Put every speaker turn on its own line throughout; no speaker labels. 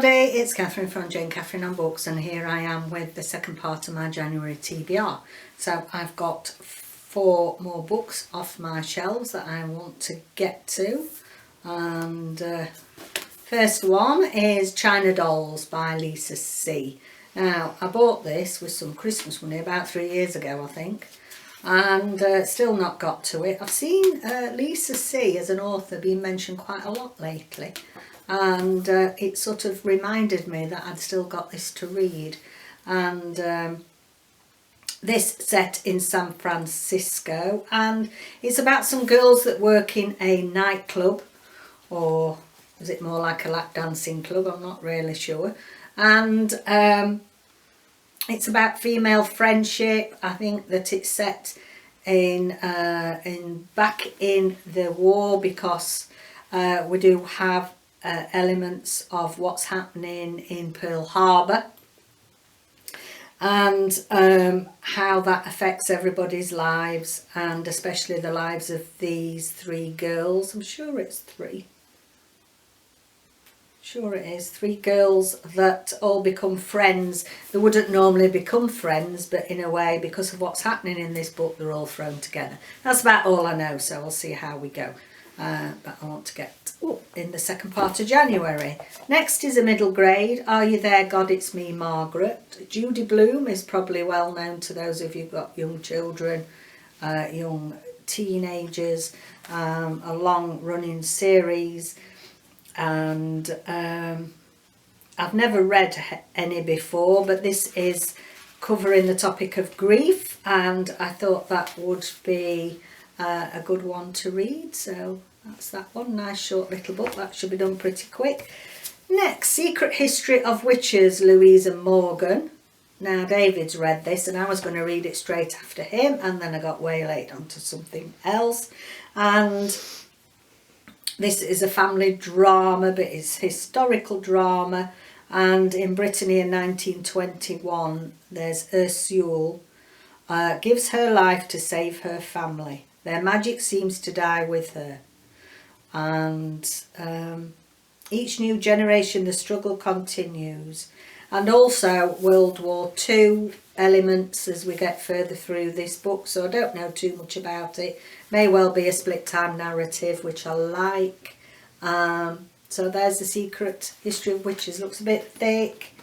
everybody, it's Catherine from Jayne Catherine on Books, and here I am with the second part of my January TBR. So I've got 4 more books off my shelves that I want to get to, and first one is China Dolls by Lisa C. Now I bought this with some Christmas money about 3 years ago, I think, and still not got to it. I've seen Lisa C as an author being mentioned quite a lot lately, and it sort of reminded me that I'd still got this to read. And this set in San Francisco, and it's about some girls that work in a nightclub, or is it more like a lap dancing club? I'm not really sure. And it's about female friendship. I think that it's set in back in the war, because we do have elements of what's happening in Pearl Harbor, and how that affects everybody's lives, and especially the lives of these 3 girls. I'm sure it's 3. Sure it is 3 girls that all become friends. They wouldn't normally become friends, but in a way, because of what's happening in this book, they're all thrown together. That's about all I know, so we'll see how we go. But I want to get in the second part of January. Next is a middle grade, Are You There, God, It's Me, Margaret. Judy Blume is probably well known to those of you who've got young children, young teenagers, a long running series, and I've never read any before, but this is covering the topic of grief, and I thought that would be a good one to read, so that's that one. Nice short little book, that should be done pretty quick. Next, Secret History of Witches, Louisa Morgan. Now David's read this and I was going to read it straight after him, and then I got waylaid onto something else. And this is a family drama, but it's historical drama, and in Brittany in 1921 there's Ursule gives her life to save her family. Their magic seems to die with her, and each new generation the struggle continues. And also World War II elements as we get further through this book, so I don't know too much about it. May well be a split time narrative, which I like. So there's the Secret History of Witches. Looks a bit thick,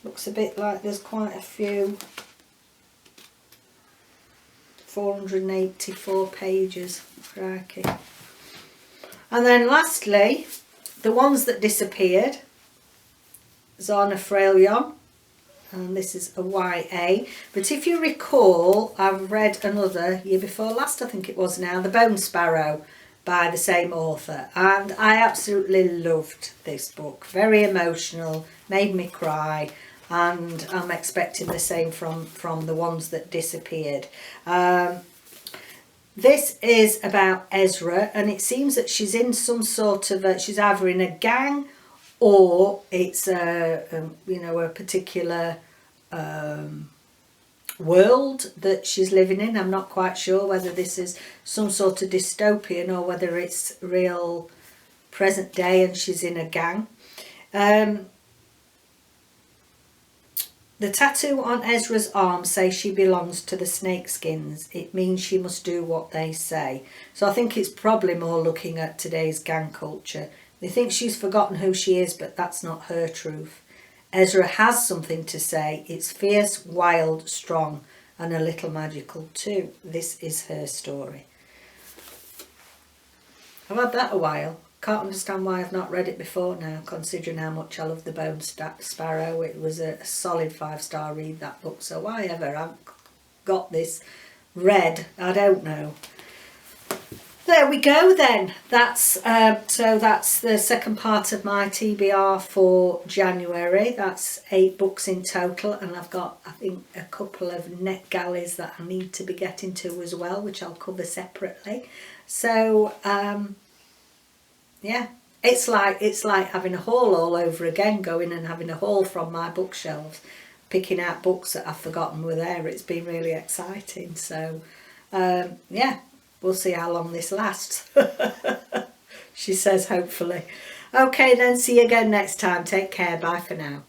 looks a bit like there's quite a few. 484 pages, crikey. And then lastly, The Ones That Disappeared, Zana Fraillon, and this is a YA. But if you recall, I've read another year before last, I think it was now, The Bone Sparrow by the same author, and I absolutely loved this book. Very emotional, made me cry, and I'm expecting the same from The Ones That Disappeared. This is about Ezra, and it seems that she's in some sort of she's either in a gang, or it's you know, a particular world that she's living in. I'm not quite sure whether this is some sort of dystopian or whether it's real present day and she's in a gang. The tattoo on Ezra's arm says she belongs to the snakeskins. It means she must do what they say. So I think it's probably more looking at today's gang culture. They think she's forgotten who she is, but that's not her truth. Ezra has something to say. It's fierce, wild, strong, and a little magical too. This is her story. I've had that a while. Can't understand why I've not read it before now, considering how much I love The Bone Sparrow. It was a solid 5-star read, that book, so why ever I've got this read, I don't know. There we go then. That's so that's the second part of my TBR for January. That's 8 books in total, and I've got, I think, a couple of net galleys that I need to be getting to as well, which I'll cover separately. So yeah, it's like having a haul all over again, going and having a haul from my bookshelves, picking out books that I've forgotten were there. It's been really exciting. So yeah, we'll see how long this lasts. She says hopefully. Okay then, see you again next time. Take care. Bye for now.